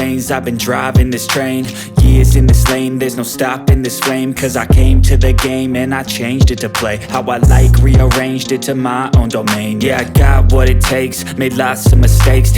veins, I've been driving this train. Years in this lane, there's no stopping this flame. Cause I came to the game and I changed it to play how I like, rearranged it to my own domain. Yeah, I got what it takes, made lots of mistakes,